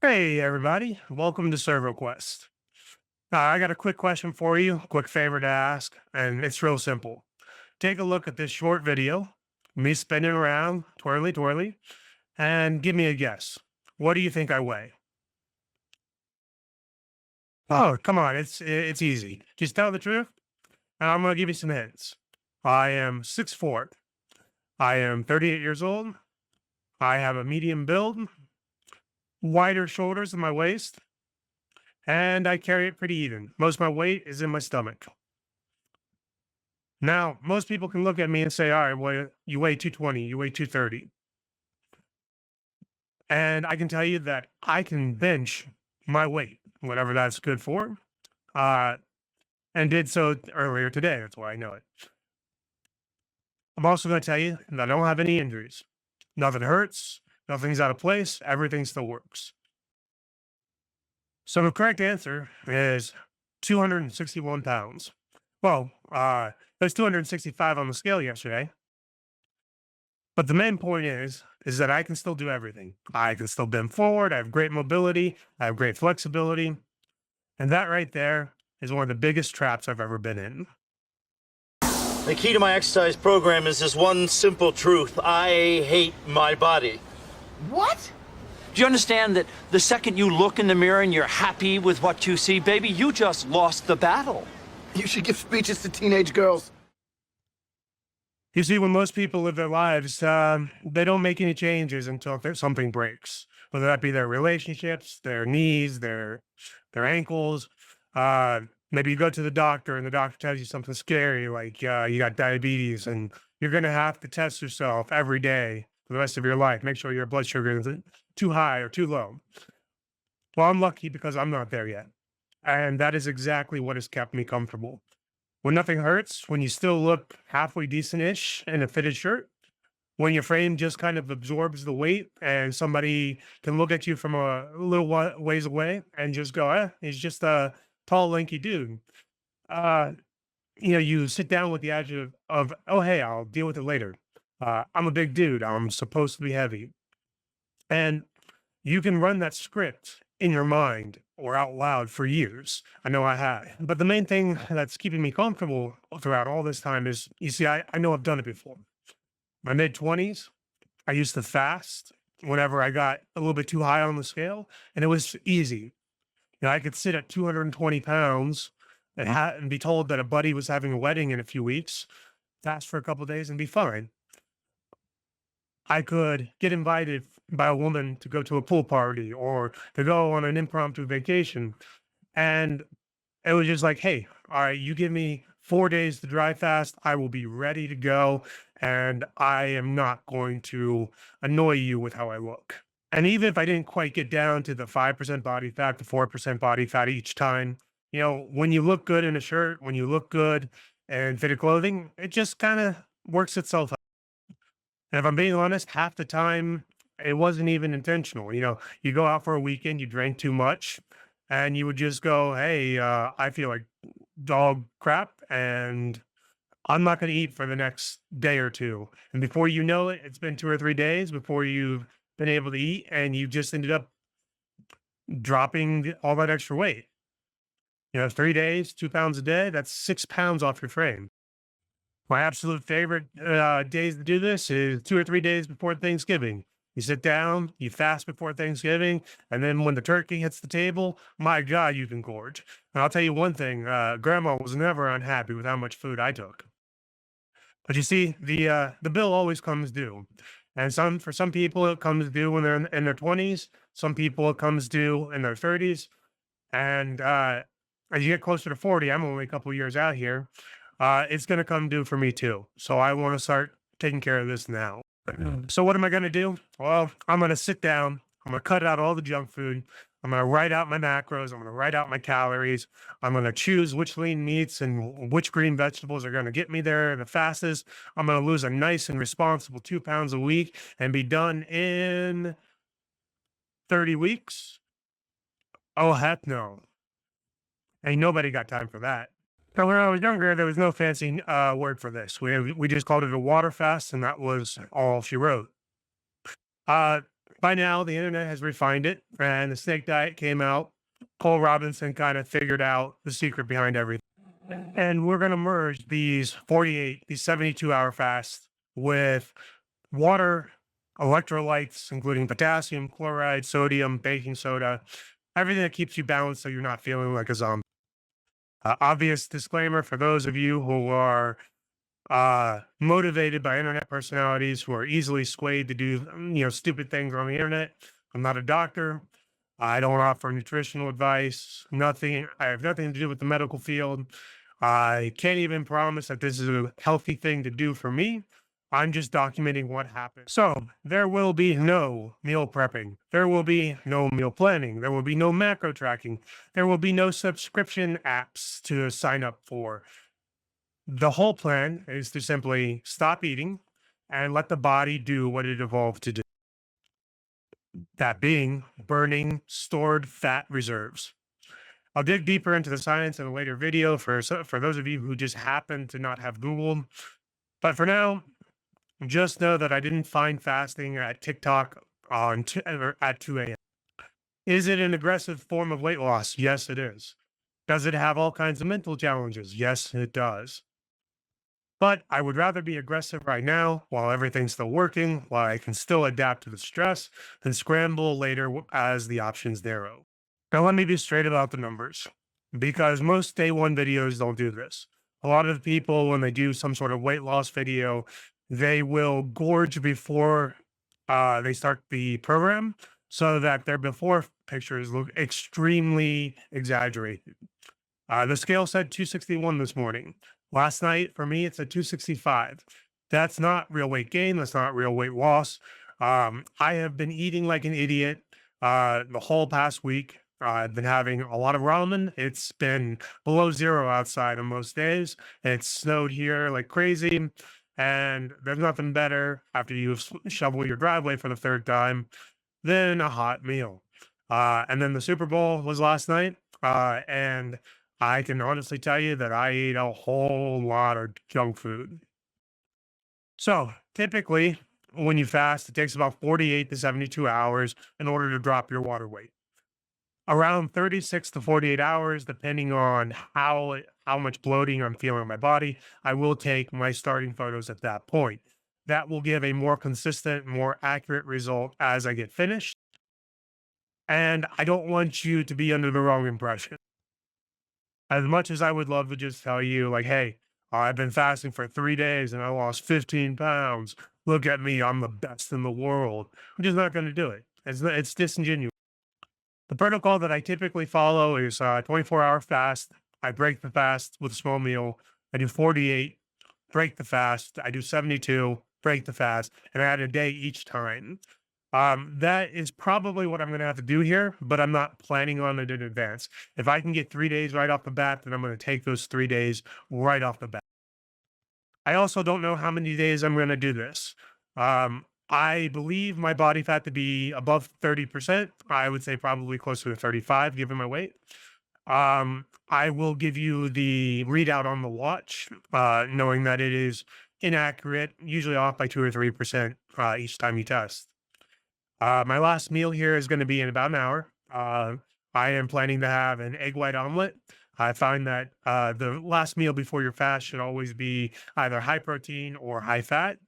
Hey, everybody. Welcome to ServoQuest. I got a quick question for you, quick favor to ask, and it's real simple. Take a look at this short video, me spinning around, twirly, twirly, and give me a guess. What do you think I weigh? Oh, come on. It's easy. Just tell the truth, and I'm going to give you some hints. I am 6'4". I am 38 years old. I have a medium build, wider shoulders than my waist, and I carry it pretty even. Most of my weight is in my stomach. Now, most people can look at me and say, all right, well, you weigh 220, you weigh 230. And I can tell you that I can bench my weight, whatever that's good for, uh, and did so earlier today. That's why I know it. I'm also going to tell you that I don't have any injuries. Nothing hurts, nothing's out of place, everything still works. So the correct answer is 261 pounds. Well, there's 265 on the scale yesterday. But the main point is that I can still do everything. I can still bend forward. I have great mobility. I have great flexibility. And that right there is one of the biggest traps I've ever been in. The key to my exercise program is this one simple truth. I hate my body. What? Do you understand that the second you look in the mirror and you're happy with what you see, baby, you just lost the battle? You should give speeches to teenage girls. You see, when most people live their lives, they don't make any changes until something breaks, whether that be their relationships, their knees, their ankles. Maybe you go to the doctor and the doctor tells you something scary, like you got diabetes, and you're going to have to test yourself every day for the rest of your life. Make sure your blood sugar isn't too high or too low. Well, I'm lucky because I'm not there yet. And that is exactly what has kept me comfortable. When nothing hurts, when you still look halfway decent-ish in a fitted shirt, when your frame just kind of absorbs the weight and somebody can look at you from a little ways away and just go, he's just a tall, lanky dude. Uh, you sit down with the attitude of, oh, hey, I'll deal with it later. I'm a big dude. I'm supposed to be heavy. And you can run that script in your mind or out loud for years. I know I have. But the main thing that's keeping me comfortable throughout all this time is, you see, I know I've done it before. My mid 20s, I used to fast whenever I got a little bit too high on the scale, and it was easy. I could sit at 220 pounds and be told that a buddy was having a wedding in a few weeks, fast for a couple of days and be fine. I could get invited by a woman to go to a pool party or to go on an impromptu vacation. And it was just like, hey, all right, you give me 4 days to dry fast. I will be ready to go. And I am not going to annoy you with how I look. And even if I didn't quite get down to the 5% body fat to 4% body fat each time, when you look good in a shirt, when you look good and fitted clothing, it just kind of works itself out. And if I'm being honest, half the time it wasn't even intentional. You go out for a weekend, you drank too much, and you would just go, hey, I feel like dog crap, and I'm not going to eat for the next day or two. And before you know it, it's been 2 or 3 days before you've been able to eat, and you just ended up dropping all that extra weight. 3 days, 2 pounds a day, that's 6 pounds off your frame. My absolute favorite days to do this is 2 or 3 days before Thanksgiving. You sit down, you fast before Thanksgiving, and then when the turkey hits the table, my God, you can gorge. And I'll tell you one thing, Grandma was never unhappy with how much food I took. But you see, the bill always comes due. And for some people, it comes due when they're in their 20s. Some people, it comes due in their 30s. And as you get closer to 40, I'm only a couple of years out here, it's going to come due for me too. So I want to start taking care of this now. So what am I going to do? Well, I'm going to sit down. I'm going to cut out all the junk food. I'm going to write out my macros. I'm going to write out my calories. I'm going to choose which lean meats and which green vegetables are going to get me there the fastest. I'm going to lose a nice and responsible 2 pounds a week and be done in 30 weeks. Oh, heck no. Ain't nobody got time for that. So when I was younger, there was no fancy word for this. We just called it a water fast, and that was all she wrote. By now, the internet has refined it, and the snake diet came out. Cole Robinson kind of figured out the secret behind everything. And we're going to merge these 72-hour fasts with water, electrolytes, including potassium, chloride, sodium, baking soda, everything that keeps you balanced so you're not feeling like a zombie. Obvious disclaimer for those of you who are motivated by internet personalities who are easily swayed to do, stupid things on the internet. I'm not a doctor. I don't offer nutritional advice. Nothing. I have nothing to do with the medical field. I can't even promise that this is a healthy thing to do for me. I'm just documenting what happened. So there will be no meal prepping. There will be no meal planning. There will be no macro tracking. There will be no subscription apps to sign up for. The whole plan is to simply stop eating and let the body do what it evolved to do. That being burning stored fat reserves. I'll dig deeper into the science in a later video for those of you who just happen to not have Google. But for now, just know that I didn't find fasting at TikTok at 2 a.m. Is it an aggressive form of weight loss? Yes, it is. Does it have all kinds of mental challenges? Yes, it does. But I would rather be aggressive right now while everything's still working, while I can still adapt to the stress, than scramble later as the options narrow. Now, let me be straight about the numbers, because most day one videos don't do this. A lot of people, when they do some sort of weight loss video, they will gorge before they start the program so that their before pictures look extremely exaggerated. The scale said 261 this morning. Last night, for me, it's a 265. That's not real weight gain. That's not real weight loss. I have been eating like an idiot the whole past week. I've been having a lot of ramen. It's been below zero outside on most days. It's snowed here like crazy. And there's nothing better after you shovel your driveway for the third time than a hot meal. And then the Super Bowl was last night. And I can honestly tell you that I ate a whole lot of junk food. So typically, when you fast, it takes about 48 to 72 hours in order to drop your water weight. Around 36 to 48 hours, depending on how much bloating I'm feeling in my body, I will take my starting photos at that point. That will give a more consistent, more accurate result as I get finished. And I don't want you to be under the wrong impression. As much as I would love to just tell you, like, hey, I've been fasting for 3 days and I lost 15 pounds. Look at me, I'm the best in the world. I'm just not going to do it. It's disingenuous. The protocol that I typically follow is 24-hour fast. I break the fast with a small meal. I do 48, break the fast. I do 72, break the fast, and I add a day each time. That is probably what I'm going to have to do here, but I'm not planning on it in advance. If I can get 3 days right off the bat, then I'm going to take those 3 days right off the bat. I also don't know how many days I'm going to do this. I believe my body fat to be above 30%. I would say probably closer to 35, given my weight. I will give you the readout on the watch, knowing that it is inaccurate, usually off by 2 or 3% each time you test. My last meal here is going to be in about an hour. I am planning to have an egg white omelet. I find that the last meal before your fast should always be either high protein or high fat.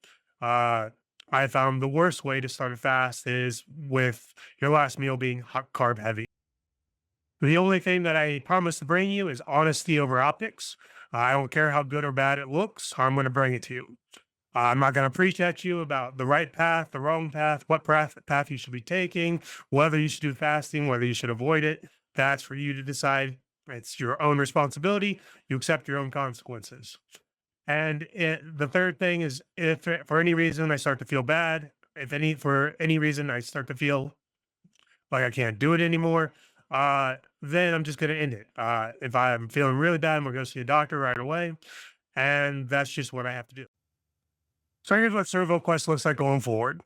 I found the worst way to start a fast is with your last meal being hot carb heavy. The only thing that I promise to bring you is honesty over optics. I don't care how good or bad it looks. I'm going to bring it to you. I'm not going to preach at you about the right path, the wrong path, what path you should be taking, whether you should do fasting, whether you should avoid it. That's for you to decide. It's your own responsibility. You accept your own consequences. And the third thing is, if for any reason I start to feel bad, for any reason I start to feel like I can't do it anymore, then I'm just going to end it. If I'm feeling really bad, I'm going to go see a doctor right away. And that's just what I have to do. So here's what ServoQuest looks like going forward.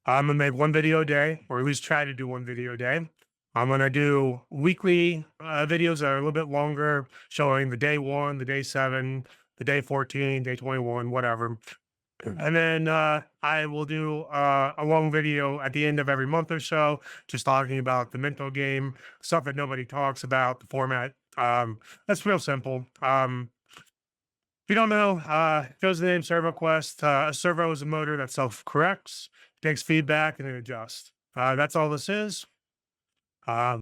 I'm going to make one video a day, or at least try to do one video a day. I'm going to do weekly videos that are a little bit longer, showing the day 1, the day 7, the day 14, day 21, whatever. And then I will do a long video at the end of every month or so, just talking about the mental game, stuff that nobody talks about, the format. That's real simple. If you don't know, it goes the name Servo Quest. A servo is a motor that self corrects, takes feedback, and then adjusts. That's all this is. Um,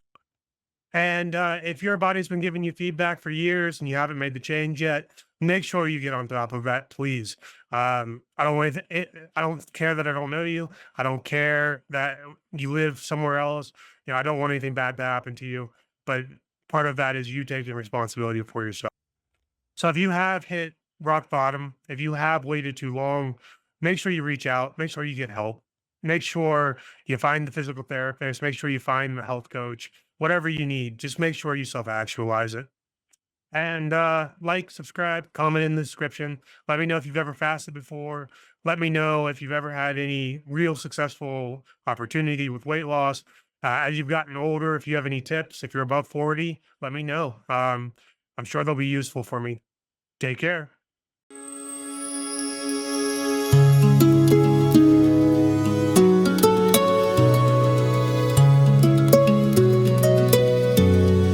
and if your body's been giving you feedback for years and you haven't made the change yet, make sure you get on top of that, please. I don't want I don't care that I don't know you. I don't care that you live somewhere else. I don't want anything bad to happen to you. But part of that is you taking responsibility for yourself. So if you have hit rock bottom, if you have waited too long, make sure you reach out. Make sure you get help. Make sure you find the physical therapist. Make sure you find the health coach. Whatever you need, just make sure you self-actualize it. And like, subscribe, comment in the description. Let me know if you've ever fasted before. Let me know if you've ever had any real successful opportunity with weight loss. As you've gotten older, if you have any tips, if you're above 40, let me know. I'm sure they'll be useful for me. Take care.